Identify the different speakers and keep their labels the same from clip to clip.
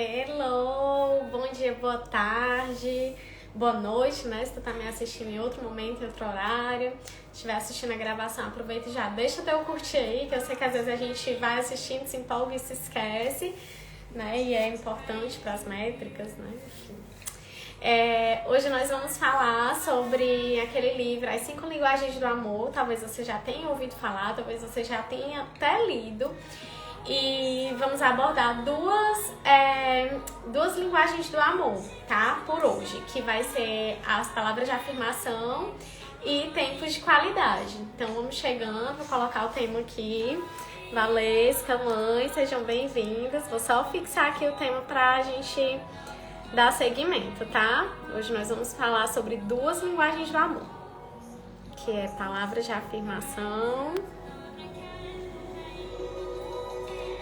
Speaker 1: Hello! Bom dia, boa tarde, boa noite, né? Se tu tá me assistindo em outro momento, em outro horário, se estiver assistindo a gravação, aproveita e já deixa teu curtir aí, que eu sei que às vezes a gente vai assistindo, se empolga e se esquece, né? E é importante para as métricas, né? Enfim. Hoje nós vamos falar sobre aquele livro, As 5 Linguagens do Amor. Talvez você já tenha ouvido falar, talvez você já tenha até lido. E vamos abordar duas linguagens do amor, tá? Por hoje, que vai ser as palavras de afirmação e tempos de qualidade. Então vamos chegando, vou colocar o tema aqui. Valesca, mãe, sejam bem-vindas. Vou só fixar aqui o tema pra gente dar seguimento, tá? Hoje nós vamos falar sobre duas linguagens do amor, que é palavras de afirmação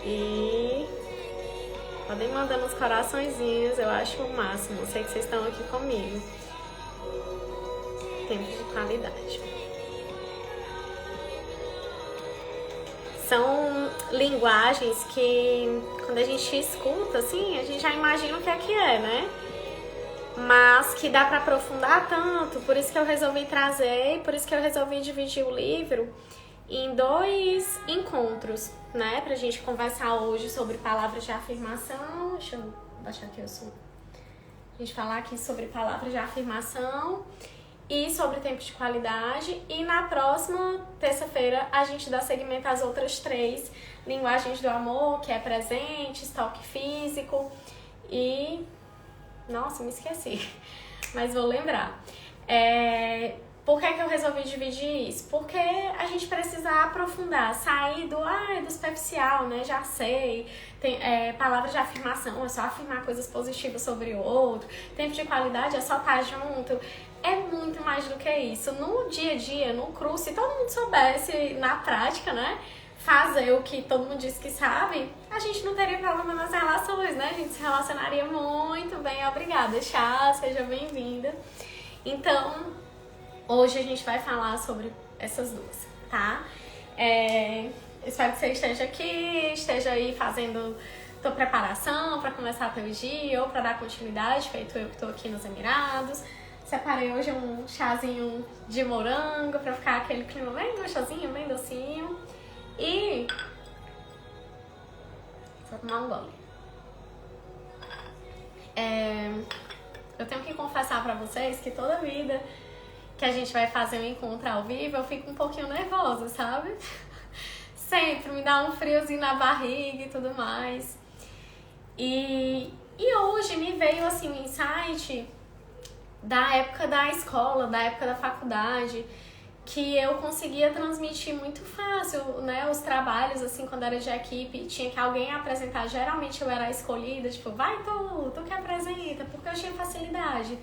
Speaker 1: e podem mandar nos coraçõezinhos, eu acho o máximo. Eu sei que vocês estão aqui comigo. Tempos de qualidade. São linguagens que, quando a gente escuta, assim, a gente já imagina o que é, né? Mas que dá pra aprofundar tanto, por isso que eu resolvi trazer, por isso que eu resolvi dividir o livro em 2 encontros, né? Pra gente conversar hoje sobre palavras de afirmação. Deixa eu baixar aqui o som. A gente falar aqui sobre palavras de afirmação e sobre tempo de qualidade. E na próxima terça-feira a gente dá seguimento às outras 3 linguagens do amor, que é presente, toque físico e... Nossa, me esqueci, mas vou lembrar. Por que eu resolvi dividir isso? Porque a gente precisa aprofundar, sair do superficial, né? Já sei, tem palavras de afirmação, é só afirmar coisas positivas sobre o outro. Tempo de qualidade é só estar junto. É muito mais do que isso. No dia a dia, no cru, se todo mundo soubesse na prática, né? Fazer o que todo mundo diz que sabe, a gente não teria problema nas relações, né? A gente se relacionaria muito bem. Obrigada, Chá, seja bem-vinda. Então, hoje a gente vai falar sobre essas duas, tá? Espero que você esteja aqui, esteja aí fazendo tua preparação para começar teu dia ou para dar continuidade, feito eu que estou aqui nos Emirados. Separei hoje um chazinho de morango para ficar aquele clima bem gostosinho, bem docinho. E vou tomar um gole. Eu tenho que confessar pra vocês que toda vida que a gente vai fazer um encontro ao vivo, eu fico um pouquinho nervosa, sabe? Sempre me dá um friozinho na barriga e tudo mais. E hoje me veio assim um insight da época da escola, da época da faculdade, que eu conseguia transmitir muito fácil, né, os trabalhos, assim, quando era de equipe, tinha que alguém apresentar, geralmente eu era a escolhida, tipo, vai tu que apresenta, porque eu tinha facilidade.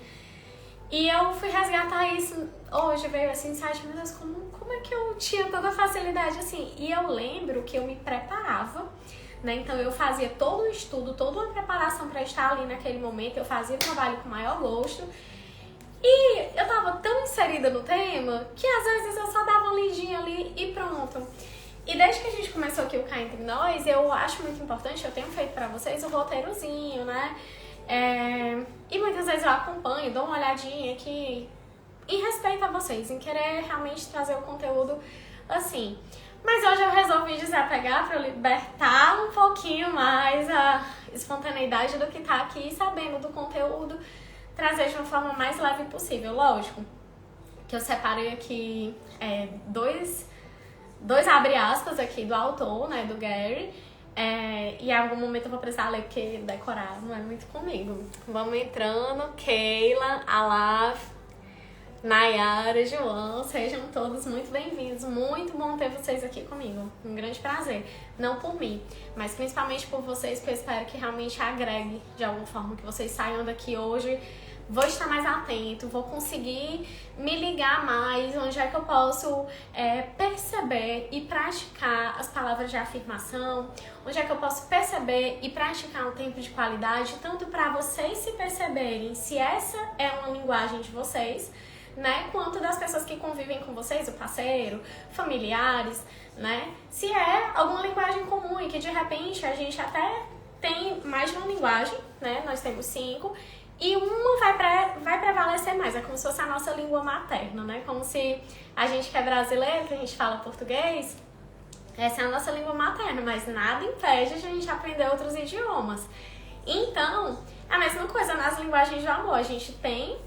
Speaker 1: E eu fui resgatar isso, hoje veio assim, insight, meu Deus, como é que eu tinha toda a facilidade, assim? E eu lembro que eu me preparava, né, então eu fazia todo um estudo, toda uma preparação para estar ali naquele momento, eu fazia o trabalho com o maior gosto. E eu tava tão inserida no tema que às vezes eu só dava uma lidinha ali e pronto. E desde que a gente começou aqui o Cá Entre Nós, eu acho muito importante, eu tenho feito pra vocês o roteirozinho, né? E muitas vezes eu acompanho, dou uma olhadinha aqui em respeito a vocês, em querer realmente trazer o conteúdo assim. Mas hoje eu resolvi desapegar pra libertar um pouquinho mais a espontaneidade do que tá aqui, sabendo do conteúdo, trazer de uma forma mais leve possível. Lógico que eu separei aqui dois abre aspas aqui do autor, né, do Gary, e em algum momento eu vou precisar ler porque decorar não é muito comigo. Vamos entrando. Keila, Alaf, Nayara, João, sejam todos muito bem-vindos. Muito bom ter vocês aqui comigo. Um grande prazer. Não por mim, mas principalmente por vocês, porque eu espero que realmente agregue de alguma forma, que vocês saiam daqui hoje. Vou estar mais atento, vou conseguir me ligar mais, onde é que eu posso perceber e praticar as palavras de afirmação, onde é que eu posso perceber e praticar um tempo de qualidade, tanto para vocês se perceberem se essa é uma linguagem de vocês, né, quanto das pessoas que convivem com vocês, o parceiro, familiares, né, se é alguma linguagem comum e que de repente a gente até tem mais mais de uma linguagem, né? Nós temos 5. E uma vai prevalecer mais, é como se fosse a nossa língua materna, né? Como se a gente que é brasileiro, que a gente fala português, essa é a nossa língua materna, mas nada impede de a gente aprender outros idiomas. Então, a mesma coisa nas linguagens do amor, a gente tem,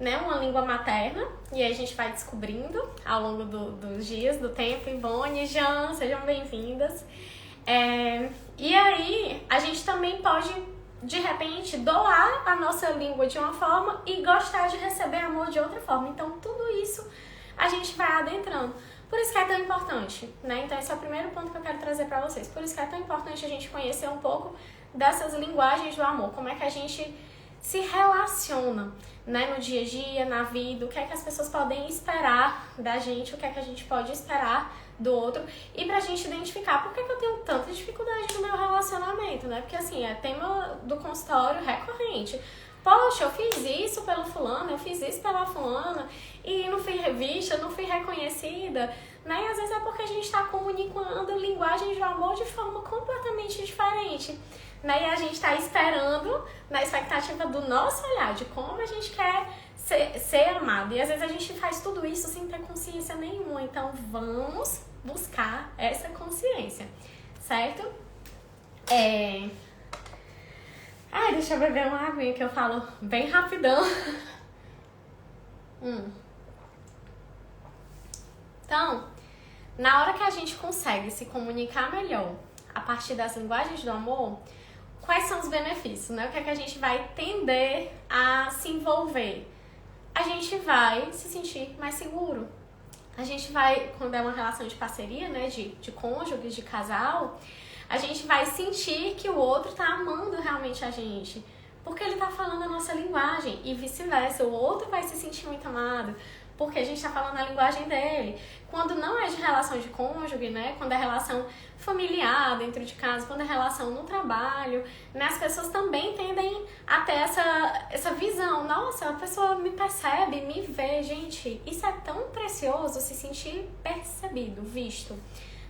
Speaker 1: né, uma língua materna, e aí a gente vai descobrindo ao longo dos dias, do tempo. Ivone e Jean, sejam bem-vindas. E aí, a gente também pode, de repente, doar a nossa língua de uma forma e gostar de receber amor de outra forma. Então, tudo isso a gente vai adentrando. Por isso que é tão importante, né? Então, esse é o primeiro ponto que eu quero trazer pra vocês. Por isso que é tão importante a gente conhecer um pouco dessas linguagens do amor. Como é que a gente se relaciona, né? No dia a dia, na vida. O que é que as pessoas podem esperar da gente. O que é que a gente pode esperar do outro, e pra gente identificar por que eu tenho tanta dificuldade no meu relacionamento, né? Porque assim, é tema do consultório recorrente. Poxa, eu fiz isso pelo fulano, eu fiz isso pela fulana, e não fui revista, não fui reconhecida, né? E às vezes é porque a gente tá comunicando linguagens de amor de forma completamente diferente, né? E a gente tá esperando, na expectativa do nosso olhar, de como a gente quer ser amado. E às vezes a gente faz tudo isso sem ter consciência nenhuma. Então vamos buscar essa consciência, certo? Ai, deixa eu beber uma aguinha que eu falo bem rapidão. Então, na hora que a gente consegue se comunicar melhor a partir das linguagens do amor, quais são os benefícios, né? O que é que a gente vai tender a se envolver? A gente vai se sentir mais seguro. A gente vai, quando é uma relação de parceria, né, de cônjuges, de casal, a gente vai sentir que o outro tá amando realmente a gente, porque ele tá falando a nossa linguagem, e vice-versa, o outro vai se sentir muito amado, porque a gente tá falando a linguagem dele. Quando não é de relação de cônjuge, né, quando é relação familiar dentro de casa, quando é relação no trabalho, né, as pessoas também tendem a ter essa visão. Nossa, a pessoa me percebe, me vê. Gente, isso é tão precioso, se sentir percebido, visto,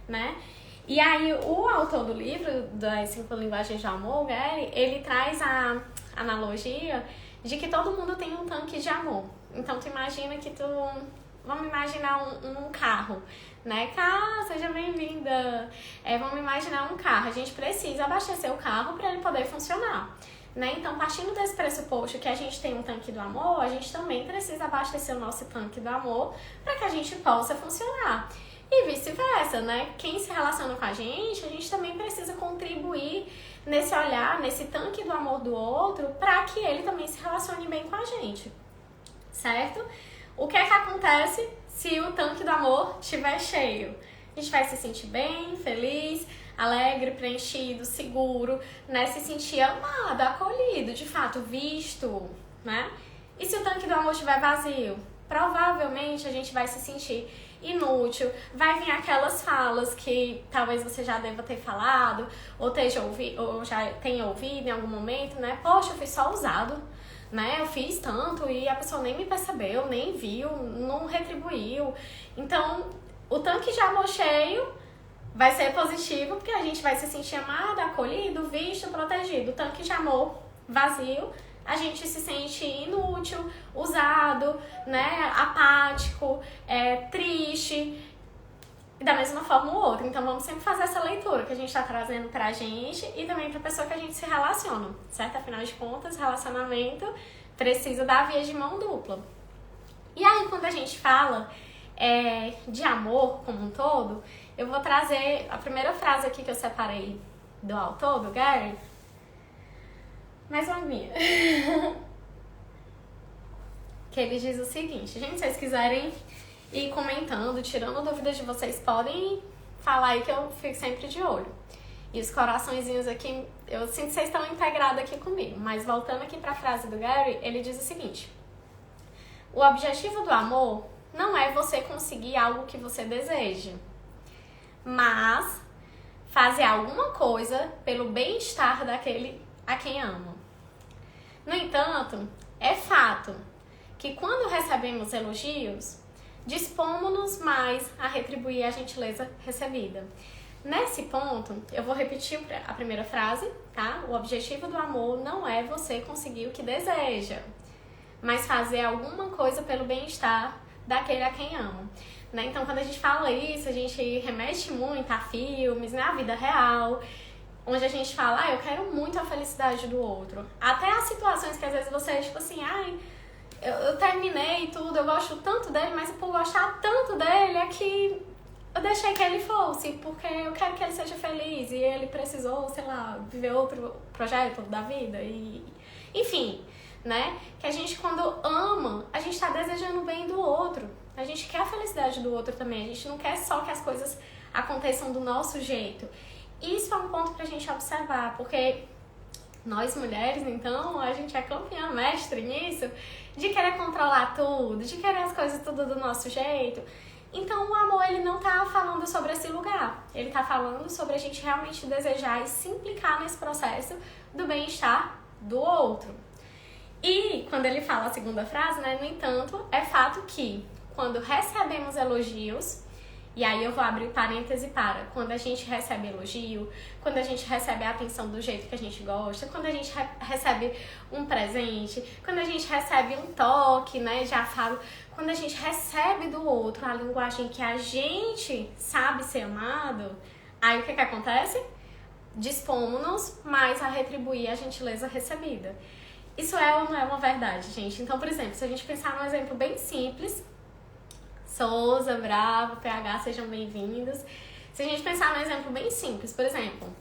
Speaker 1: né? E aí, o autor do livro, das 5 linguagens de amor, Gary, ele traz a analogia de que todo mundo tem um tanque de amor. Então, tu imagina que vamos imaginar um carro, né? Seja bem-vinda. Vamos imaginar um carro. A gente precisa abastecer o carro para ele poder funcionar, né? Então, partindo desse pressuposto que a gente tem um tanque do amor, a gente também precisa abastecer o nosso tanque do amor para que a gente possa funcionar. E vice-versa, né? Quem se relaciona com a gente também precisa contribuir nesse olhar, nesse tanque do amor do outro, para que ele também se relacione bem com a gente, certo? O que é que acontece se o tanque do amor estiver cheio? A gente vai se sentir bem, feliz, alegre, preenchido, seguro, né? Se sentir amado, acolhido, de fato, visto, né? E se o tanque do amor estiver vazio? Provavelmente a gente vai se sentir inútil, vai vir aquelas falas que talvez você já deva ter falado, ou já tenha ouvido em algum momento, né? Poxa, eu fui só usado, né? Eu fiz tanto e a pessoa nem me percebeu, nem viu, não retribuiu. Então, o tanque de amor cheio vai ser positivo, porque a gente vai se sentir amado, acolhido, visto, protegido. O tanque de amor vazio, a gente se sente inútil, usado, né, apático, triste, e da mesma forma o outro. Então vamos sempre fazer essa leitura que a gente está trazendo pra gente e também pra pessoa que a gente se relaciona, certo? Afinal de contas, relacionamento precisa da via de mão dupla. E aí, quando a gente fala de amor como um todo, eu vou trazer a primeira frase aqui que eu separei do autor, do Gary. Mais uma minha. Que ele diz o seguinte: gente, se vocês quiserem ir comentando, tirando dúvidas de vocês, podem falar aí que eu fico sempre de olho. E os coraçõezinhos aqui, eu sinto que vocês estão integrados aqui comigo. Mas voltando aqui para a frase do Gary, ele diz o seguinte: o objetivo do amor não é você conseguir algo que você deseja, mas fazer alguma coisa pelo bem-estar daquele a quem ama. No entanto, é fato que quando recebemos elogios, dispomos-nos mais a retribuir a gentileza recebida. Nesse ponto, eu vou repetir a primeira frase, tá? O objetivo do amor não é você conseguir o que deseja, mas fazer alguma coisa pelo bem-estar daquele a quem ama. Né? Então, quando a gente fala isso, a gente remete muito a filmes, né? A vida real, onde a gente fala, eu quero muito a felicidade do outro. Até as situações que às vezes você é tipo assim, eu terminei e tudo, eu gosto tanto dele, mas por gostar tanto dele é que eu deixei que ele fosse, porque eu quero que ele seja feliz e ele precisou, sei lá, viver outro projeto da vida e enfim, né? Que a gente, quando ama, a gente tá desejando o bem do outro. A gente quer a felicidade do outro também. A gente não quer só que as coisas aconteçam do nosso jeito. Isso é um ponto pra gente observar, porque nós mulheres, então, a gente é campeã, mestre nisso, de querer controlar tudo, de querer as coisas tudo do nosso jeito. Então, o amor, ele não tá falando sobre esse lugar. Ele tá falando sobre a gente realmente desejar e se implicar nesse processo do bem-estar do outro. E, quando ele fala a segunda frase, né, no entanto, é fato que, quando recebemos elogios, e aí eu vou abrir parêntese para quando a gente recebe elogio, quando a gente recebe a atenção do jeito que a gente gosta, quando a gente recebe um presente, quando a gente recebe um toque, né, já falo, quando a gente recebe do outro a linguagem que a gente sabe ser amado, aí o que acontece? Dispomos-nos mais a retribuir a gentileza recebida. Isso é ou não é uma verdade, gente? Então, por exemplo, se a gente pensar num exemplo bem simples, Souza, Bravo, PH, sejam bem-vindos. Se a gente pensar num exemplo bem simples, por exemplo,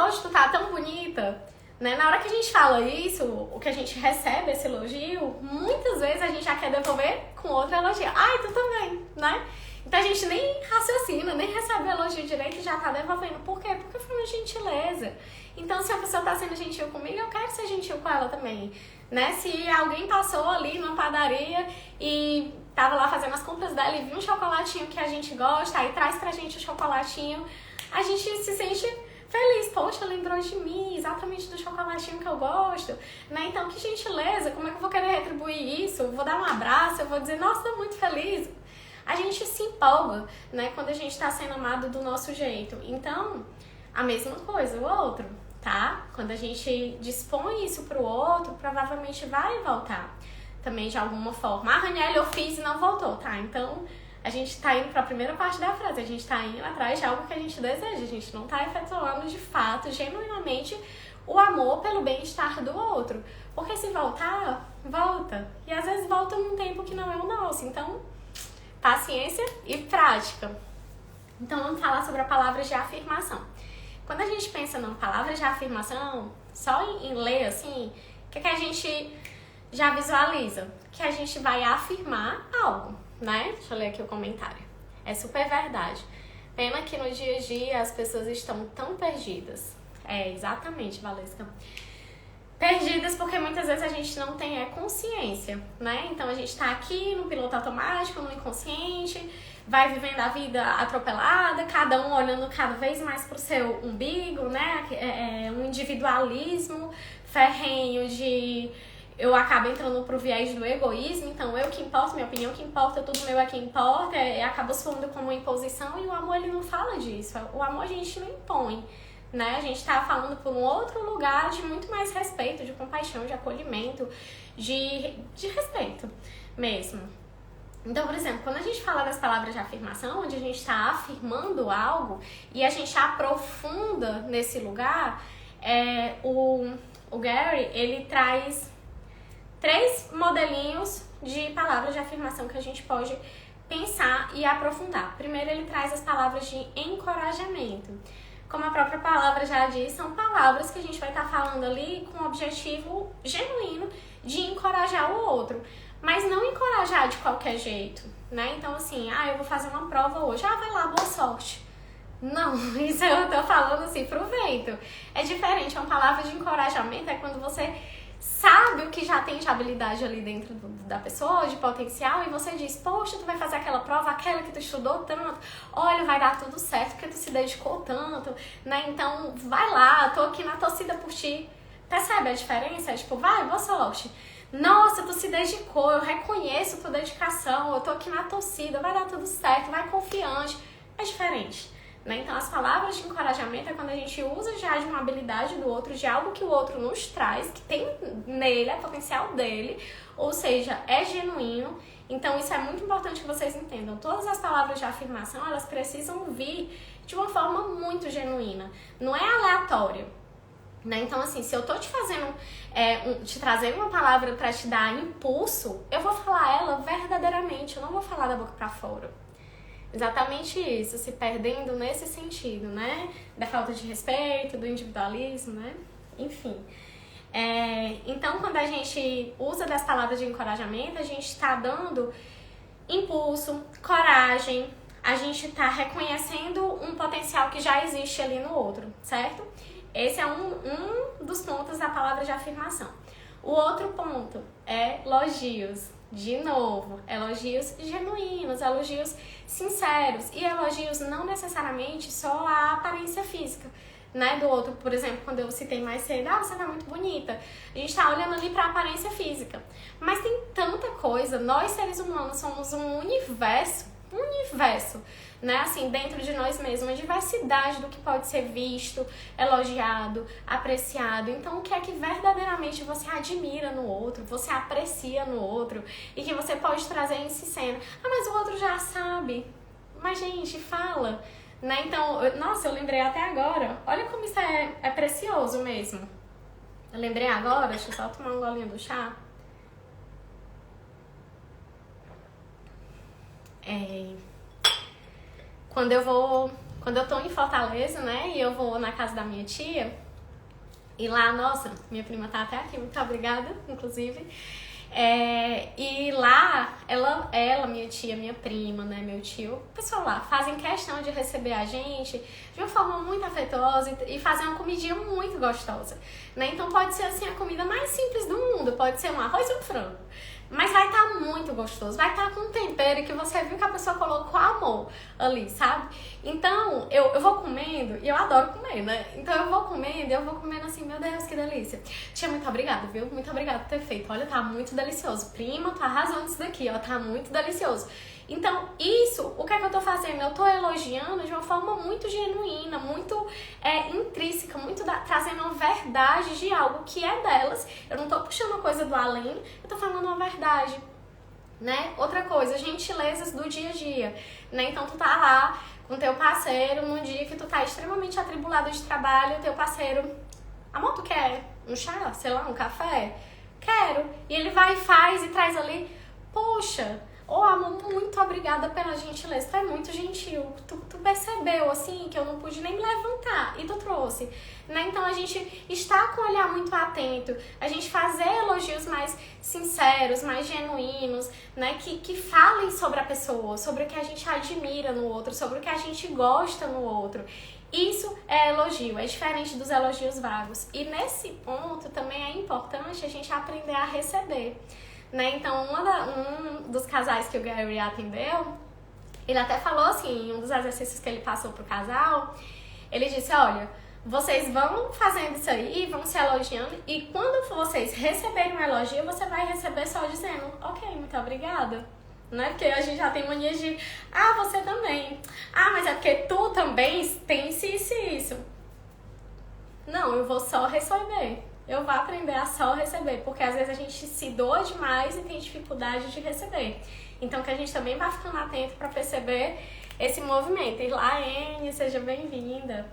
Speaker 1: hoje tu tá tão bonita, né? Na hora que a gente fala isso, o que a gente recebe esse elogio, muitas vezes a gente já quer devolver com outro elogio. Tu também, né? Então a gente nem raciocina, nem recebe o elogio direito e já tá devolvendo. Por quê? Porque foi uma gentileza. Então, se a pessoa tá sendo gentil comigo, eu quero ser gentil com ela também, né? Se alguém passou ali numa padaria e tava lá fazendo as compras dela e viu um chocolatinho que a gente gosta, aí traz pra gente o chocolatinho, a gente se sente feliz. Poxa, lembrou de mim, exatamente do chocolatinho que eu gosto, né? Então, que gentileza, como é que eu vou querer retribuir isso? Eu vou dar um abraço, eu vou dizer, nossa, tô muito feliz. A gente se empolga, né, quando a gente tá sendo amado do nosso jeito. Então, a mesma coisa, o outro, tá? Quando a gente dispõe isso pro outro, provavelmente vai voltar também de alguma forma. Raniele, eu fiz e não voltou, tá? Então, a gente tá indo pra primeira parte da frase, a gente tá indo atrás de algo que a gente deseja, a gente não tá efetuando de fato, genuinamente, o amor pelo bem-estar do outro. Porque se voltar, volta. E às vezes volta num tempo que não é o nosso. Então, paciência e prática. Então, vamos falar sobre a palavra de afirmação. Quando a gente pensa numa palavra de afirmação, só em ler assim, o que a gente já visualiza? Que a gente vai afirmar algo, né? Deixa eu ler aqui o comentário. É super verdade. Pena que no dia a dia as pessoas estão tão perdidas. É, exatamente, Valesca. Perdidas porque muitas vezes a gente não tem consciência, né? Então a gente tá aqui no piloto automático, no inconsciente, vai vivendo a vida atropelada, cada um olhando cada vez mais pro seu umbigo, né? Um individualismo ferrenho de... Eu acabo entrando pro viés do egoísmo, então eu que importo, minha opinião que importa, tudo meu é que importa, acaba soando como uma imposição e o amor ele não fala disso. O amor a gente não impõe, né? A gente tá falando por um outro lugar de muito mais respeito, de compaixão, de acolhimento, de respeito mesmo. Então, por exemplo, quando a gente fala das palavras de afirmação, onde a gente está afirmando algo e a gente aprofunda nesse lugar, o Gary, ele traz 3 modelinhos de palavras de afirmação que a gente pode pensar e aprofundar. Primeiro, ele traz as palavras de encorajamento. Como a própria palavra já diz, são palavras que a gente vai estar falando ali com o objetivo genuíno de encorajar o outro. Mas não encorajar de qualquer jeito, né? Então, assim, eu vou fazer uma prova hoje. Vai lá, boa sorte. Não, isso eu tô falando assim pro vento. É diferente, uma palavra de encorajamento é quando você sabe o que já tem de habilidade ali dentro da pessoa, de potencial, e você diz, poxa, tu vai fazer aquela prova, aquela que tu estudou tanto, olha, vai dar tudo certo, porque tu se dedicou tanto, né? Então, vai lá, tô aqui na torcida por ti. Percebe a diferença? É tipo, vai, boa sorte. Nossa, tu se dedicou, eu reconheço tua dedicação, eu tô aqui na torcida, vai dar tudo certo, vai confiante. É diferente, né? Então, as palavras de encorajamento é quando a gente usa já de uma habilidade do outro, de algo que o outro nos traz, que tem nele, é potencial dele, ou seja, é genuíno. Então, isso é muito importante que vocês entendam. Todas as palavras de afirmação, elas precisam vir de uma forma muito genuína. Não é aleatório, né? Então, assim, se eu tô te fazendo, te trazendo uma palavra pra te dar impulso, eu vou falar ela verdadeiramente, eu não vou falar da boca pra fora. Exatamente isso, se perdendo nesse sentido, né? Da falta de respeito, do individualismo, né? Enfim. Então, quando a gente usa das palavras de encorajamento, a gente está dando impulso, coragem, a gente está reconhecendo um potencial que já existe ali no outro, certo? Esse é um dos pontos da palavra de afirmação. O outro ponto é elogios. De novo, elogios genuínos, elogios sinceros e elogios não necessariamente só a aparência física, né, do outro. Por exemplo, quando eu citei mais cedo, você tá muito bonita. A gente tá olhando ali pra aparência física. Mas tem tanta coisa, nós seres humanos somos um universo, né, assim, dentro de nós mesmos, uma diversidade do que pode ser visto, elogiado, apreciado. Então, o que é que verdadeiramente você admira no outro, você aprecia no outro e que você pode trazer em cena? Ah, mas o outro já sabe. Mas, gente, fala, né? Então, nossa, eu lembrei até agora. Olha como isso é precioso mesmo. Eu lembrei agora, deixa eu só tomar um golinho do chá. Quando eu tô em Fortaleza, né, e eu vou na casa da minha tia, e lá, nossa, minha prima tá até aqui, muito obrigada, inclusive, e lá, ela, minha tia, minha prima, né, meu tio, o pessoal lá, fazem questão de receber a gente de uma forma muito afetuosa e fazer uma comidinha muito gostosa, né, então pode ser, assim, a comida mais simples do mundo, pode ser um arroz e um frango, mas vai estar muito gostoso, vai estar com um tempero que você viu que a pessoa colocou amor ali, sabe? Então, eu vou comendo, e eu adoro comer, né? Então eu vou comendo assim, meu Deus, que delícia. Tia, muito obrigada, viu? Muito obrigada por ter feito. Olha, tá muito delicioso. Prima, tá arrasando isso daqui, ó, tá muito delicioso. Então, isso, o que é que eu tô fazendo? Eu tô elogiando de uma forma muito genuína, muito intrínseca, muito trazendo uma verdade de algo que é delas. Eu não tô puxando uma coisa do além, eu tô falando uma verdade, né? Outra coisa, gentilezas do dia a dia, né? Então, tu tá lá com teu parceiro num dia que tu tá extremamente atribulado de trabalho, teu parceiro, amor, tu quer um chá, sei lá, um café? Quero. E ele vai e faz e traz ali, poxa, ô amor, muito obrigada pela gentileza, tu é muito gentil, tu percebeu assim que eu não pude nem me levantar e tu trouxe, né? Então a gente está com o olhar muito atento, a gente fazer elogios mais sinceros, mais genuínos, né? Que falem sobre a pessoa, sobre o que a gente admira no outro, sobre o que a gente gosta no outro. Isso é elogio, é diferente dos elogios vagos. E nesse ponto também é importante a gente aprender a receber, né? Então, um dos casais que o Gary atendeu, ele até falou assim, em um dos exercícios que ele passou pro casal, ele disse, olha, vocês vão fazendo isso aí, vão se elogiando, e quando vocês receberem um elogio, você vai receber só dizendo, ok, muito obrigada, né? Porque a gente já tem mania de, você também, mas é porque tu também tem isso. Não, eu vou só receber. Eu vou aprender a só receber, porque às vezes a gente se doa demais e tem dificuldade de receber. Então que a gente também vai ficando atento para perceber esse movimento. E lá, Anne, seja bem-vinda.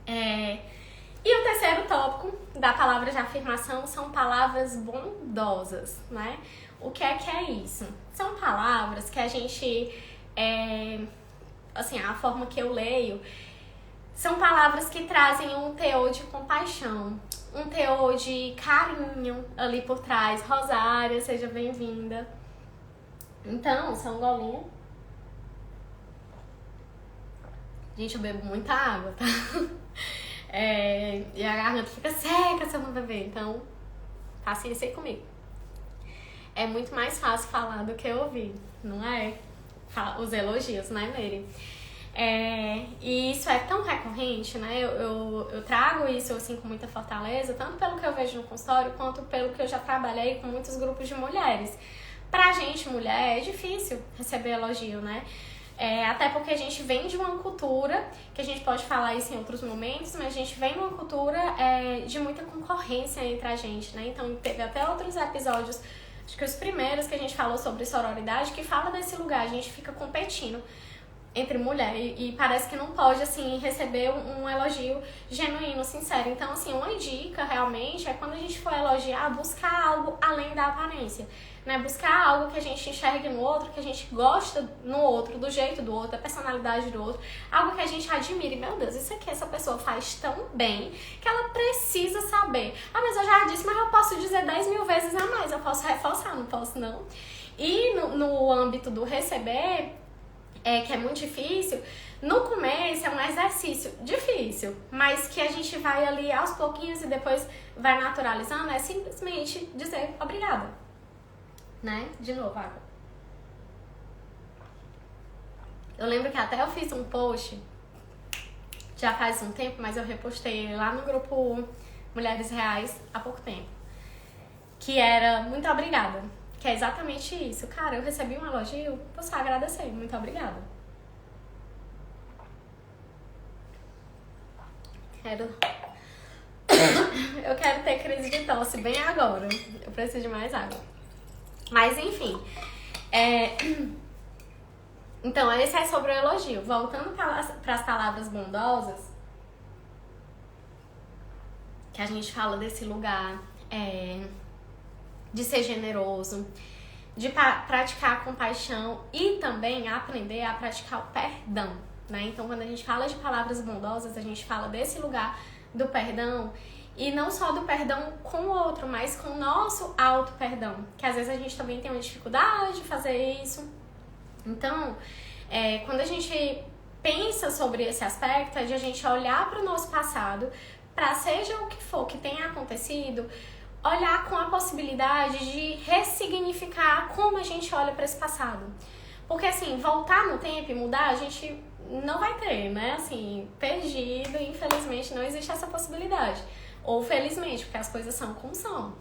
Speaker 1: E o terceiro tópico da palavra de afirmação são palavras bondosas, né? O que é isso? São palavras que a gente, assim, a forma que eu leio, são palavras que trazem um teor de compaixão, um teor de carinho ali por trás. Rosária, seja bem-vinda. Então, só um golinho. Gente, eu bebo muita água, tá? E a garganta fica seca se eu não beber, então paciência aí comigo. É muito mais fácil falar do que ouvir, não é? Os elogios, né, Mary? E isso é tão recorrente, né? Eu trago isso assim com muita fortaleza, tanto pelo que eu vejo no consultório, quanto pelo que eu já trabalhei com muitos grupos de mulheres. Pra gente, mulher, é difícil receber elogio, né? Até porque a gente vem de uma cultura, que a gente pode falar isso em outros momentos, mas a gente vem de uma cultura de muita concorrência entre a gente, né? Então teve até outros episódios, acho que os primeiros que a gente falou sobre sororidade, que fala desse lugar, a gente fica competindo entre mulher e parece que não pode, assim, receber um elogio genuíno, sincero. Então, assim, uma dica realmente é quando a gente for elogiar, buscar algo além da aparência, né? Buscar algo que a gente enxergue no outro, que a gente gosta no outro, do jeito do outro, da personalidade do outro, algo que a gente admire. Meu Deus, isso aqui essa pessoa faz tão bem que ela precisa saber. Ah, mas eu já disse, mas eu posso dizer 10 mil vezes a mais, eu posso reforçar, não posso não. E no âmbito do receber, que é muito difícil, no começo é um exercício difícil, mas que a gente vai ali aos pouquinhos e depois vai naturalizando, é simplesmente dizer obrigada, né? De novo, água. Eu lembro que até eu fiz um post, já faz um tempo, mas eu repostei lá no grupo Mulheres Reais há pouco tempo, que era muito obrigada. Que é exatamente isso. Cara, eu recebi um elogio, vou só agradecer. Muito obrigada. Eu quero ter crise de tosse bem agora. Eu preciso de mais água. Mas, enfim. Então, esse é sobre o elogio. Voltando para as palavras bondosas, que a gente fala desse lugar... de ser generoso, de praticar a compaixão e também aprender a praticar o perdão, né? Então, quando a gente fala de palavras bondosas, a gente fala desse lugar do perdão e não só do perdão com o outro, mas com o nosso auto-perdão, que às vezes a gente também tem uma dificuldade de fazer isso. Então, quando a gente pensa sobre esse aspecto, é de a gente olhar para o nosso passado, para seja o que for que tenha acontecido, olhar com a possibilidade de ressignificar como a gente olha para esse passado. Porque, assim, voltar no tempo e mudar, a gente não vai ter, né? Assim, perdido, infelizmente, não existe essa possibilidade. Ou felizmente, porque as coisas são como são.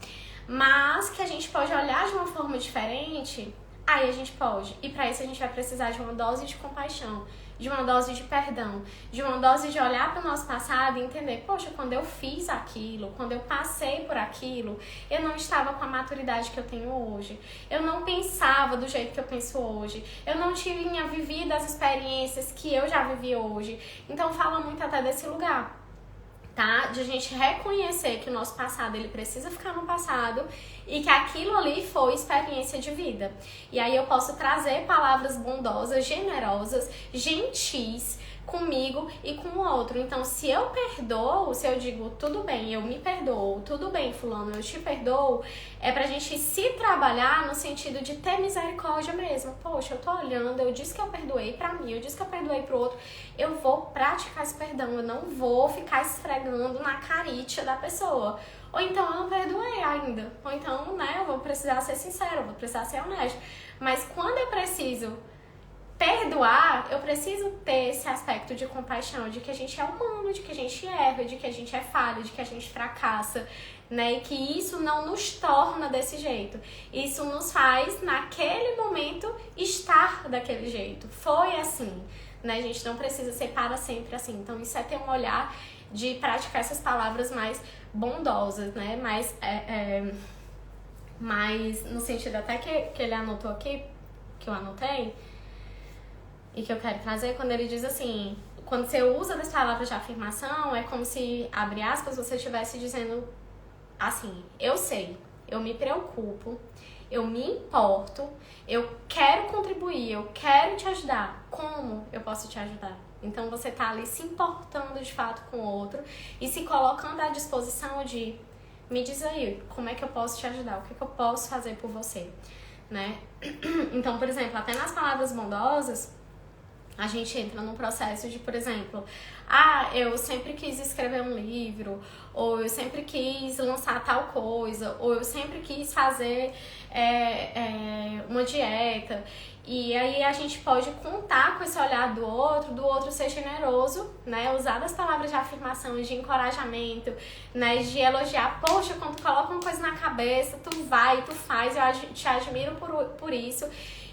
Speaker 1: Mas que a gente pode olhar de uma forma diferente, aí a gente pode. E para isso a gente vai precisar de uma dose de compaixão, de uma dose de perdão, de uma dose de olhar para o nosso passado e entender, poxa, quando eu fiz aquilo, quando eu passei por aquilo, eu não estava com a maturidade que eu tenho hoje, eu não pensava do jeito que eu penso hoje, eu não tinha vivido as experiências que eu já vivi hoje. Então fala muito até desse lugar, tá? De a gente reconhecer que o nosso passado, ele precisa ficar no passado e que aquilo ali foi experiência de vida. E aí eu posso trazer palavras bondosas, generosas, gentis comigo e com o outro. Então, se eu perdoo, se eu digo, tudo bem, eu me perdoo, tudo bem, fulano, eu te perdoo, é pra gente se trabalhar no sentido de ter misericórdia mesmo. Poxa, eu tô olhando, eu disse que eu perdoei pra mim, eu disse que eu perdoei pro outro, eu vou praticar esse perdão, eu não vou ficar esfregando na caritia da pessoa. Ou então eu não perdoei ainda, ou então, né, eu vou precisar ser sincera, eu vou precisar ser honesta. Mas quando eu preciso perdoar, eu preciso ter esse aspecto de compaixão, de que a gente é humano, de que a gente erra, de que a gente é falho, de que a gente fracassa, né? E que isso não nos torna desse jeito. Isso nos faz, naquele momento, estar daquele jeito. Foi assim, né? A gente não precisa ser para sempre assim. Então, isso é ter um olhar de praticar essas palavras mais bondosas, né? Mais no sentido até que ele anotou aqui, que eu anotei, e que eu quero trazer, quando ele diz assim, quando você usa das palavras de afirmação, é como se, abre aspas, você estivesse dizendo assim, eu sei, eu me preocupo, eu me importo, eu quero contribuir, eu quero te ajudar. Como eu posso te ajudar? Então você tá ali se importando de fato com o outro e se colocando à disposição de, me diz aí, como é que eu posso te ajudar? O que é que eu posso fazer por você? Né? Então, por exemplo, até nas palavras bondosas, a gente entra num processo de, por exemplo, eu sempre quis escrever um livro, ou eu sempre quis lançar tal coisa, ou eu sempre quis fazer uma dieta. E aí a gente pode contar com esse olhar do outro ser generoso, né? Usar das palavras de afirmação, de encorajamento, né? De elogiar. Poxa, quando tu coloca uma coisa na cabeça, tu vai, tu faz, eu te admiro por isso.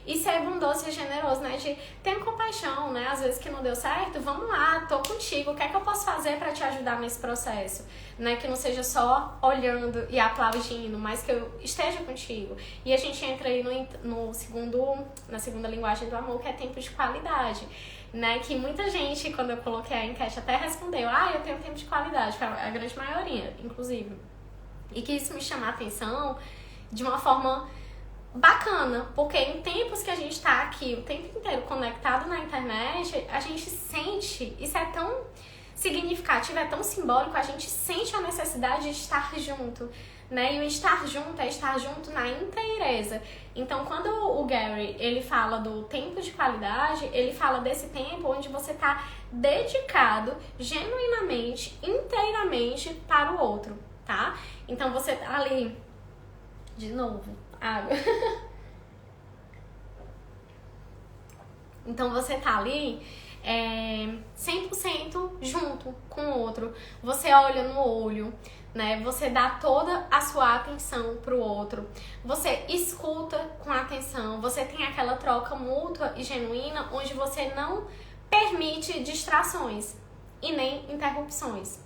Speaker 1: E ser bondoso e generoso, né? De ter compaixão, né? Às vezes que não deu certo, vamos lá, tô contigo, o que é que eu posso fazer pra te ajudar nesse processo? Né? Que não seja só olhando e aplaudindo, mas que eu esteja contigo. E a gente entra aí na segunda linguagem do amor, que é tempo de qualidade. Né, que muita gente, quando eu coloquei a enquete, até respondeu, eu tenho tempo de qualidade, a grande maioria, inclusive. E que isso me chama a atenção de uma forma bacana, porque em tempos que a gente tá aqui o tempo inteiro conectado na internet, a gente sente, isso é tão significativo, é tão simbólico, a gente sente a necessidade de estar junto, né? E o estar junto é estar junto na inteireza. Então, quando o Gary, ele fala do tempo de qualidade, ele fala desse tempo onde você tá dedicado genuinamente, inteiramente para o outro, tá? Então, você tá ali, de novo, água. Então, você tá ali 100% junto com o outro. Você olha no olho, né? Você dá toda a sua atenção pro outro. Você escuta com atenção. Você tem aquela troca mútua e genuína onde você não permite distrações e nem interrupções.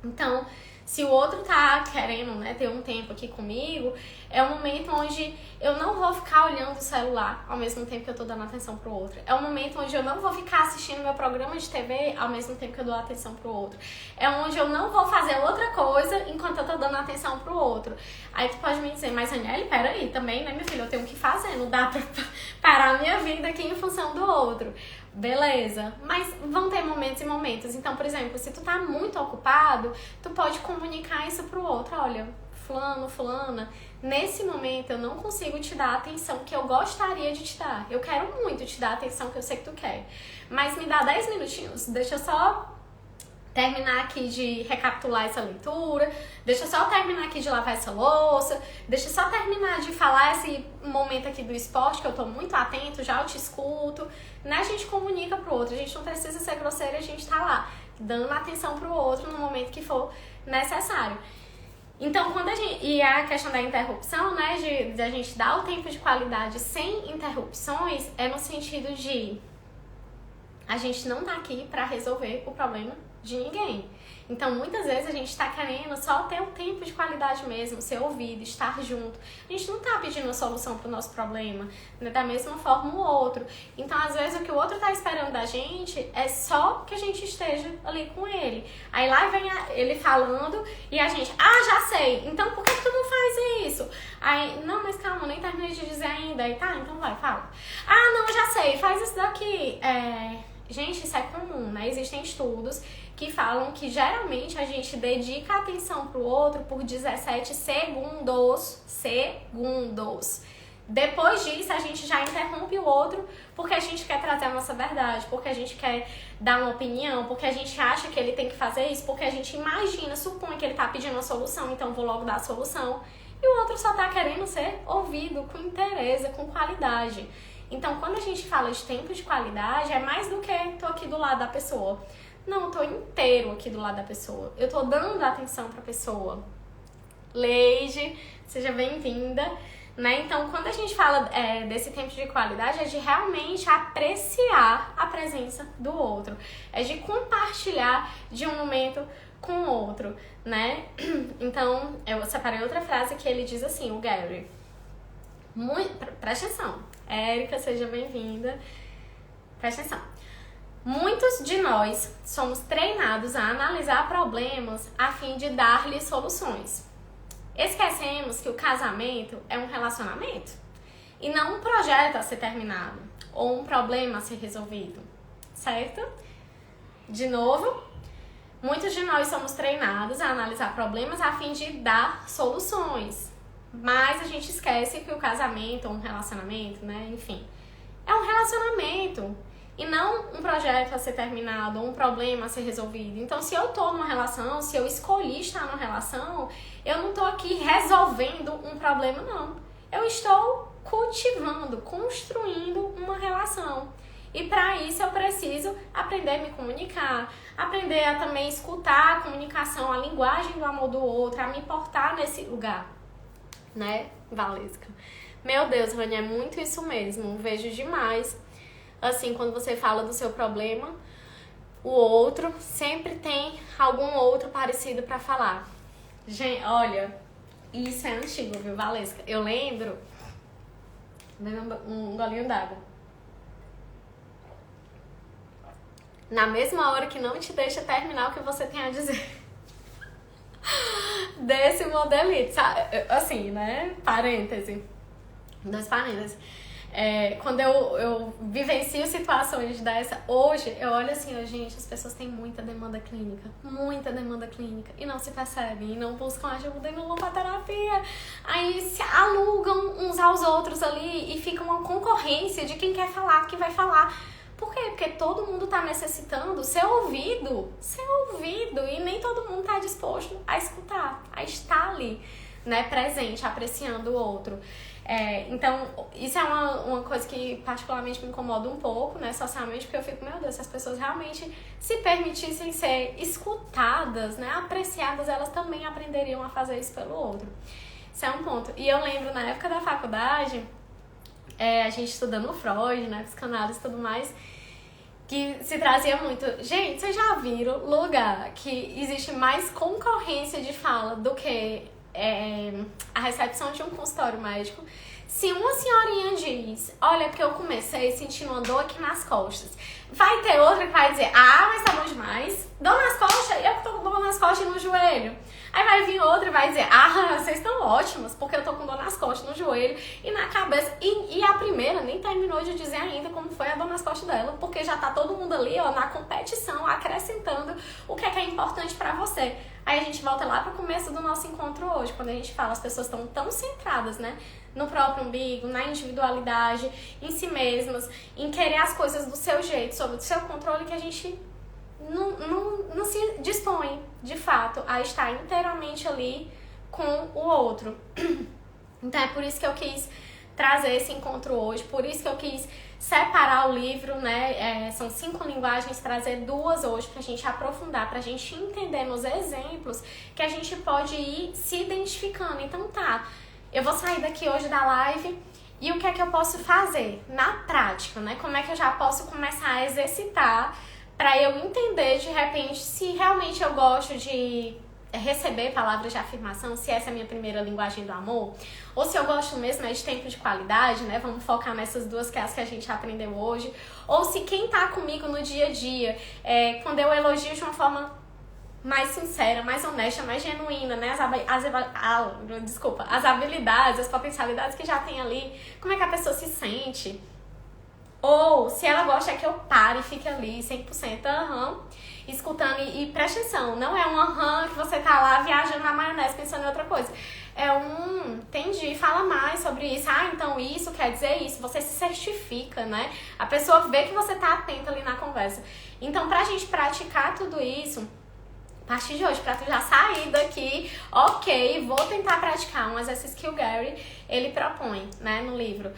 Speaker 1: Então, se o outro tá querendo, né, ter um tempo aqui comigo, é um momento onde eu não vou ficar olhando o celular ao mesmo tempo que eu tô dando atenção pro outro. É um momento onde eu não vou ficar assistindo meu programa de TV ao mesmo tempo que eu dou atenção pro outro. É onde eu não vou fazer outra coisa enquanto eu tô dando atenção pro outro. Aí tu pode me dizer, mas Aniele, peraí, também, né, minha filha, eu tenho o que fazer, não dá pra parar a minha vida aqui em função do outro. Beleza, mas vão ter momentos e momentos. Então, por exemplo, se tu tá muito ocupado, tu pode comunicar isso pro outro. Olha, fulano, fulana, nesse momento eu não consigo te dar a atenção que eu gostaria de te dar. Eu quero muito te dar a atenção que eu sei que tu quer, mas me dá 10 minutinhos, deixa eu só terminar aqui de recapitular essa leitura, deixa só terminar aqui de lavar essa louça, deixa só terminar de falar esse momento aqui do esporte, que eu tô muito atento, já eu te escuto, né? A gente comunica pro outro, a gente não precisa ser grosseira, a gente tá lá, dando atenção pro outro no momento que for necessário. Então, e a questão da interrupção, né, de a gente dar o tempo de qualidade sem interrupções, é no sentido de a gente não tá aqui pra resolver o problema de ninguém. Então, muitas vezes a gente tá querendo só ter um tempo de qualidade mesmo, ser ouvido, estar junto. A gente não tá pedindo a solução pro nosso problema, né? Da mesma forma o outro. Então, às vezes, o que o outro tá esperando da gente é só que a gente esteja ali com ele. Aí lá vem ele falando e a gente, já sei, então por que tu não faz isso? Aí, não, mas calma, nem terminei de dizer ainda. Aí, tá, então vai, fala. Não, já sei, faz isso daqui. Gente, isso é comum, né? Existem estudos que falam que geralmente a gente dedica atenção pro outro por 17 segundos. Depois disso, a gente já interrompe o outro porque a gente quer trazer a nossa verdade, porque a gente quer dar uma opinião, porque a gente acha que ele tem que fazer isso, porque a gente supõe que ele tá pedindo a solução, então vou logo dar a solução. E o outro só tá querendo ser ouvido com interesse, com qualidade. Então, quando a gente fala de tempo de qualidade, é mais do que tô aqui do lado da pessoa. Não, eu tô inteiro aqui do lado da pessoa. Eu tô dando atenção pra pessoa. Leide, seja bem-vinda. Né? Então, quando a gente fala desse tempo de qualidade, é de realmente apreciar a presença do outro. É de compartilhar de um momento com o outro, né? Então, eu separei outra frase que ele diz assim, o Gary. Presta atenção. Érica, seja bem-vinda. Presta atenção. Muitos de nós somos treinados a analisar problemas a fim de dar-lhes soluções. Esquecemos que o casamento é um relacionamento e não um projeto a ser terminado ou um problema a ser resolvido, certo? De novo, muitos de nós somos treinados a analisar problemas a fim de dar soluções, mas a gente esquece que o casamento ou um relacionamento, né, enfim, é um relacionamento e não um projeto a ser terminado ou um problema a ser resolvido. Então, se eu tô numa relação, se eu escolhi estar numa relação, eu não tô aqui resolvendo um problema, não. Eu estou cultivando, construindo uma relação. E para isso eu preciso aprender a me comunicar, aprender a também escutar a comunicação, a linguagem do amor do outro, a me importar nesse lugar, né, Valesca? Meu Deus, Rani, é muito isso mesmo. Vejo demais. Assim, quando você fala do seu problema, o outro sempre tem algum outro parecido pra falar. Gente, olha, isso é antigo, viu, Valesca? Eu lembro. Bebe um golinho d'água. Na mesma hora que não te deixa terminar o que você tem a dizer. Desse modelito, sabe? Assim, né? Parêntese. 2 parênteses. Quando eu vivencio situações dessa, hoje eu olho assim, gente, as pessoas têm muita demanda clínica, e não se percebem, e não buscam ajuda, e não vão pra terapia. Aí se alugam uns aos outros ali e fica uma concorrência de quem quer falar, quem vai falar. Por quê? Porque todo mundo tá necessitando ser ouvido, e nem todo mundo tá disposto a escutar, a estar ali, né, presente, apreciando o outro. Então, isso é uma coisa que particularmente me incomoda um pouco, né, socialmente, porque eu fico, meu Deus, se as pessoas realmente se permitissem ser escutadas, né, apreciadas, elas também aprenderiam a fazer isso pelo outro. Isso é um ponto. E eu lembro, na época da faculdade, a gente estudando Freud, né, psicanálise e tudo mais, que se trazia muito. Gente, vocês já viram lugar que existe mais concorrência de fala do que a recepção de um consultório médico? Se uma senhorinha diz, olha, porque eu comecei sentindo uma dor aqui nas costas, vai ter outra que vai dizer, mas tá bom demais, dor nas costas, eu que tô com dor nas costas e no joelho. Aí vai vir outra e vai dizer, vocês estão ótimas, porque eu tô com dor nas costas, no joelho e na cabeça. E a primeira nem terminou de dizer ainda como foi a dor nas costas dela, porque já tá todo mundo ali, ó, na competição, acrescentando o que é importante pra você. Aí a gente volta lá pro começo do nosso encontro hoje, quando a gente fala, as pessoas estão tão centradas, né, no próprio umbigo, na individualidade, em si mesmas, em querer as coisas do seu jeito, sob o seu controle, que a gente não se dispõe, de fato, a estar inteiramente ali com o outro. Então é por isso que eu quis trazer esse encontro hoje, por isso que eu quis separar o livro, né? São 5 linguagens, trazer 2 hoje pra gente aprofundar, pra gente entender nos exemplos que a gente pode ir se identificando. Então tá, eu vou sair daqui hoje da live e o que é que eu posso fazer na prática, né? Como é que eu já posso começar a exercitar para eu entender de repente se realmente eu gosto de receber palavras de afirmação, se essa é a minha primeira linguagem do amor, ou se eu gosto mesmo de tempo de qualidade, né? Vamos focar nessas 2 que é as que a gente aprendeu hoje. Ou se quem tá comigo no dia a dia, quando eu elogio de uma forma mais sincera, mais honesta, mais genuína, né? As habilidades, as potencialidades que já tem ali, como é que a pessoa se sente? Ou se ela gosta que eu pare e fique ali 100% escutando e preste atenção, não é um que você tá lá viajando na maionese pensando em outra coisa. Entendi, fala mais sobre isso. Então isso quer dizer isso, você se certifica, né? A pessoa vê que você tá atenta ali na conversa. Então, pra gente praticar tudo isso, a partir de hoje, pra tu já sair daqui, ok, vou tentar praticar um exercício que o Gary, ele propõe, né, no livro,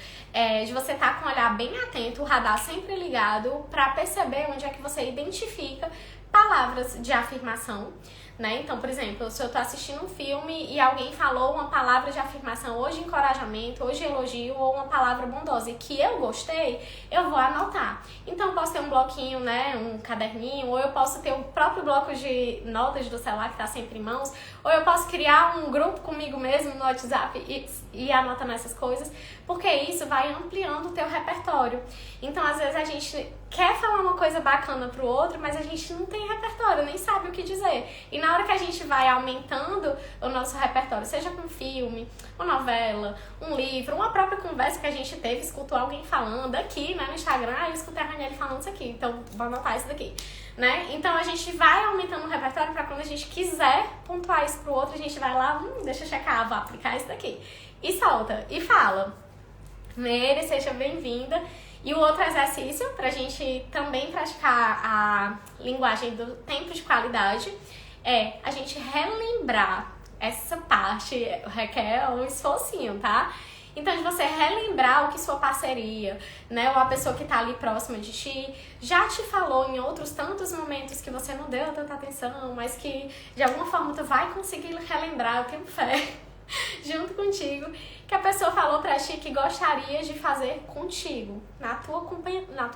Speaker 1: de você estar com o olhar bem atento, o radar sempre ligado, pra perceber onde é que você identifica palavras de afirmação, né? Então, por exemplo, se eu tô assistindo um filme e alguém falou uma palavra de afirmação, ou de encorajamento, ou de elogio, ou uma palavra bondosa e que eu gostei, eu vou anotar. Então, eu posso ter um bloquinho, né, um caderninho, ou eu posso ter o próprio bloco de notas do celular que tá sempre em mãos, ou eu posso criar um grupo comigo mesmo no WhatsApp e anotando essas coisas, porque isso vai ampliando o teu repertório. Então, às vezes a gente quer falar uma coisa bacana pro outro, mas a gente não tem repertório, nem sabe o que dizer. E na hora que a gente vai aumentando o nosso repertório, seja com filme, uma novela, um livro, uma própria conversa que a gente teve, escutou alguém falando aqui, né, no Instagram, eu escutei a Raniele falando isso aqui, então vou anotar isso daqui, né? Então a gente vai aumentando o repertório para quando a gente quiser pontuar isso pro outro, a gente vai lá, deixa eu checar, vou aplicar isso daqui. E solta, e fala. Meire, seja bem-vinda. E o outro exercício, pra gente também praticar a linguagem do tempo de qualidade, é a gente relembrar essa parte, requer um esforcinho, tá? Então, de você relembrar o que sua parceria, né, ou a pessoa que tá ali próxima de ti, já te falou em outros tantos momentos que você não deu tanta atenção, mas que de alguma forma tu vai conseguir relembrar, eu tenho fé junto contigo, que a pessoa falou pra ti que gostaria de fazer contigo, na tua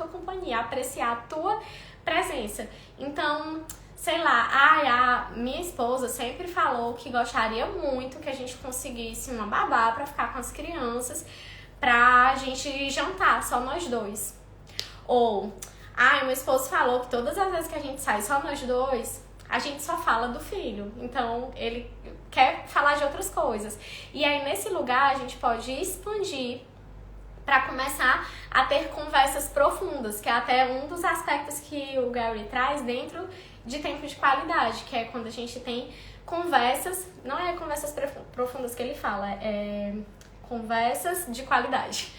Speaker 1: companhia, apreciar a tua presença. Então, sei lá, a minha esposa sempre falou que gostaria muito que a gente conseguisse uma babá pra ficar com as crianças, pra gente jantar, só nós dois. Ou, meu esposo falou que todas as vezes que a gente sai só nós dois, a gente só fala do filho. Então, ele quer falar de outras coisas. E aí, nesse lugar, a gente pode expandir para começar a ter conversas profundas, que é até um dos aspectos que o Gary traz dentro de tempo de qualidade, que é quando a gente tem conversas, não é conversas profundas que ele fala, é conversas de qualidade.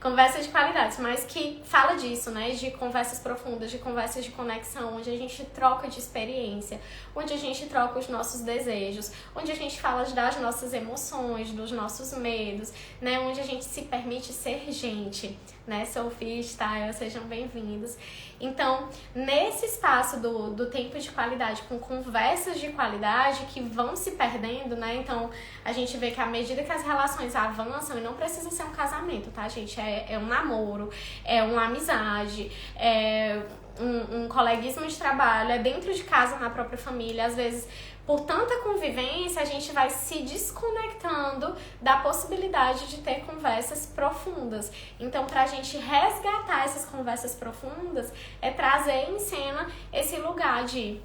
Speaker 1: Conversas de qualidade, mas que fala disso, né? De conversas profundas, de conversas de conexão, onde a gente troca de experiência, onde a gente troca os nossos desejos, onde a gente fala das nossas emoções, dos nossos medos, né? Onde a gente se permite ser gente, né? Sophie, Style, sejam bem-vindos. Então, nesse espaço do tempo de qualidade, com conversas de qualidade que vão se perdendo, né? Então, a gente vê que à medida que as relações avançam, e não precisa ser um casamento, tá, gente? É um namoro, é uma amizade, é um coleguismo de trabalho, é dentro de casa, na própria família. Às vezes, por tanta convivência, a gente vai se desconectando da possibilidade de ter conversas profundas. Então, pra gente resgatar essas conversas profundas, é trazer em cena esse lugar de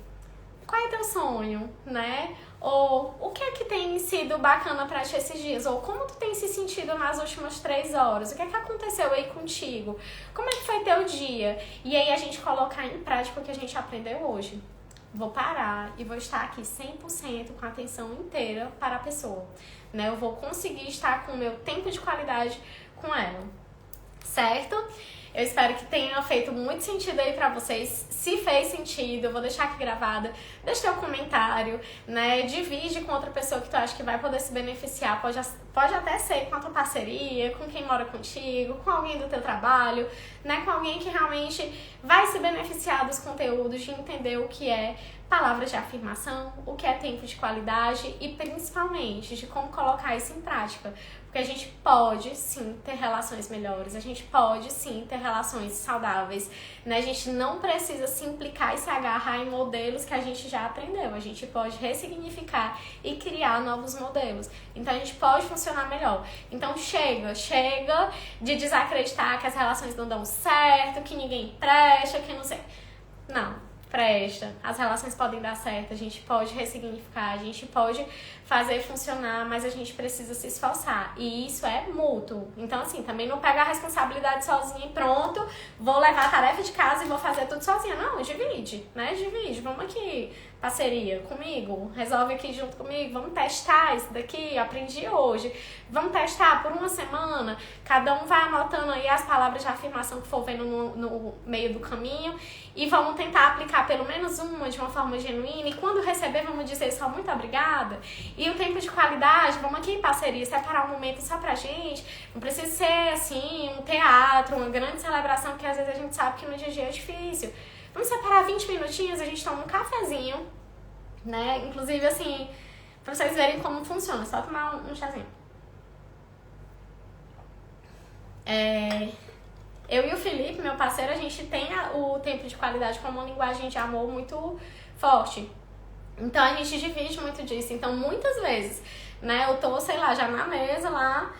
Speaker 1: qual é teu sonho, né? Ou o que é que tem sido bacana pra ti esses dias? Ou como tu tem se sentido nas últimas 3 horas? O que é que aconteceu aí contigo? Como é que foi teu dia? E aí a gente colocar em prática o que a gente aprendeu hoje. Vou parar e vou estar aqui 100% com a atenção inteira para a pessoa, né? Eu vou conseguir estar com o meu tempo de qualidade com ela, certo? Eu espero que tenha feito muito sentido aí pra vocês. Se fez sentido, eu vou deixar aqui gravado. Deixa teu comentário, né? Divide com outra pessoa que tu acha que vai poder se beneficiar. Pode até ser com a tua parceria, com quem mora contigo, com alguém do teu trabalho, né? Com alguém que realmente vai se beneficiar dos conteúdos, de entender o que é palavras de afirmação, o que é tempo de qualidade e principalmente de como colocar isso em prática. Porque a gente pode sim ter relações melhores, a gente pode sim ter relações saudáveis, né? A gente não precisa se implicar e se agarrar em modelos que a gente já aprendeu. A gente pode ressignificar e criar novos modelos. Então a gente pode funcionar melhor. Então chega de desacreditar que as relações não dão certo, que ninguém presta, que não sei. Não. Presta, as relações podem dar certo, a gente pode ressignificar, a gente pode fazer funcionar, mas a gente precisa se esforçar, e isso é mútuo. Então assim, também não pega a responsabilidade sozinha e pronto, vou levar a tarefa de casa e vou fazer tudo sozinha. Não, divide, né? Divide, vamos aqui, parceria, comigo, resolve aqui junto comigo, vamos testar isso daqui, aprendi hoje, vamos testar por uma semana, cada um vai anotando aí as palavras de afirmação que for vendo no meio do caminho, e vamos tentar aplicar pelo menos uma de uma forma genuína, e quando receber vamos dizer só muito obrigada. E o tempo de qualidade, vamos aqui em parceria, separar um momento só pra gente, não precisa ser assim, um teatro, uma grande celebração, porque às vezes a gente sabe que no dia a dia é difícil. Vamos separar 20 minutinhos, a gente toma um cafezinho, né? Inclusive assim, pra vocês verem como funciona, só tomar um chazinho. Eu e o Felipe, meu parceiro, a gente tem o tempo de qualidade como uma linguagem de amor muito forte. Então a gente divide muito disso. Então muitas vezes, né, eu tô, sei lá, já na mesa lá,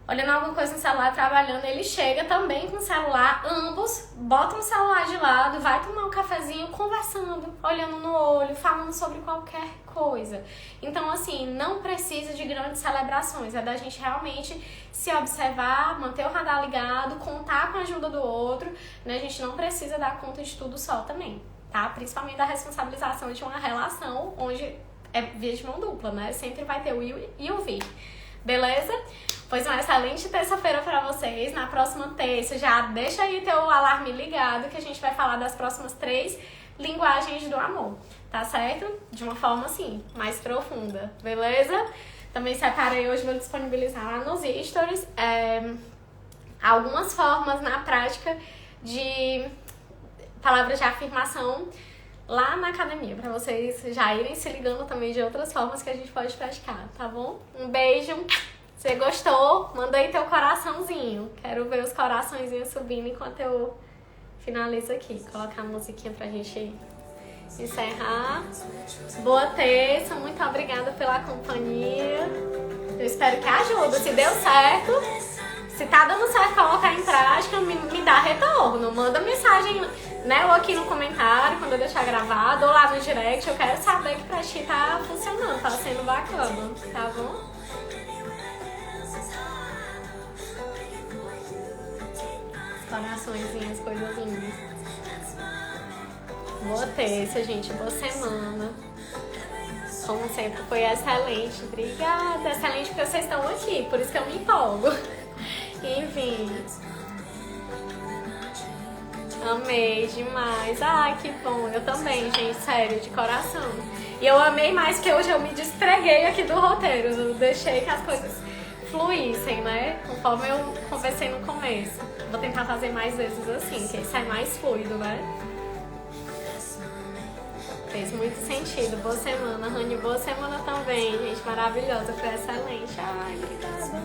Speaker 1: olhando alguma coisa no celular, trabalhando, ele chega também com o celular, ambos botam o celular de lado, vai tomar um cafezinho, conversando, olhando no olho, falando sobre qualquer coisa. Então, assim, não precisa de grandes celebrações, é da gente realmente se observar, manter o radar ligado, contar com a ajuda do outro, né? A gente não precisa dar conta de tudo só também, tá? Principalmente da responsabilização de uma relação onde é via de mão dupla, né? Sempre vai ter o ir e o vir. Beleza? Pois uma excelente terça-feira pra vocês. Na próxima terça, já deixa aí teu alarme ligado que a gente vai falar das próximas 3 linguagens do amor, tá certo? De uma forma assim, mais profunda, beleza? Também separei hoje, vou disponibilizar lá nos stories algumas formas na prática de palavras de afirmação lá na academia, pra vocês já irem se ligando também de outras formas que a gente pode praticar, tá bom? Um beijo. Se gostou, manda aí teu coraçãozinho. Quero ver os coraçõezinhos subindo enquanto eu finalizo aqui. Colocar a musiquinha pra gente encerrar. Boa terça, muito obrigada pela companhia. Eu espero que ajude. Se deu certo, se tá dando certo colocar em prática, me dá retorno. Manda mensagem, né, ou aqui no comentário quando eu deixar gravado, ou lá no direct. Eu quero saber que pra ti tá funcionando, tá sendo bacana, tá bom? Coraçõezinhos, coisas lindas. Boa terça, gente. Boa semana. Como sempre, foi excelente. Obrigada. Excelente porque vocês estão aqui, por isso que eu me empolgo. Enfim. Amei demais. Ai, que bom. Eu também, gente. Sério, de coração. E eu amei mais que hoje eu me despreguei aqui do roteiro. Eu deixei que as coisas fluíssem, né? Conforme eu conversei no começo. Vou tentar fazer mais vezes assim, que isso é mais fluido, né? Fez muito sentido. Boa semana, Rani. Boa semana também, gente. Maravilhosa. Foi excelente. Ai, obrigada.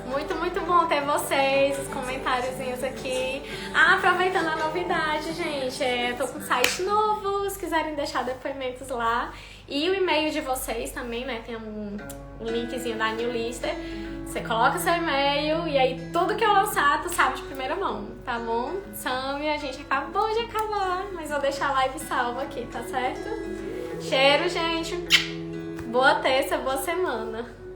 Speaker 1: Muito, muito bom ter vocês, os comentáriozinhos aqui. Ah, aproveitando a novidade, gente, eu tô com um site novo, se quiserem deixar depoimentos lá. E o e-mail de vocês também, né, tem um linkzinho da Newlister. Você coloca seu e-mail e aí tudo que eu lançar, tu sabe de primeira mão, tá bom? Sami, a gente acabou de acabar, mas vou deixar a live salva aqui, tá certo? Cheiro, gente. Boa terça, boa semana.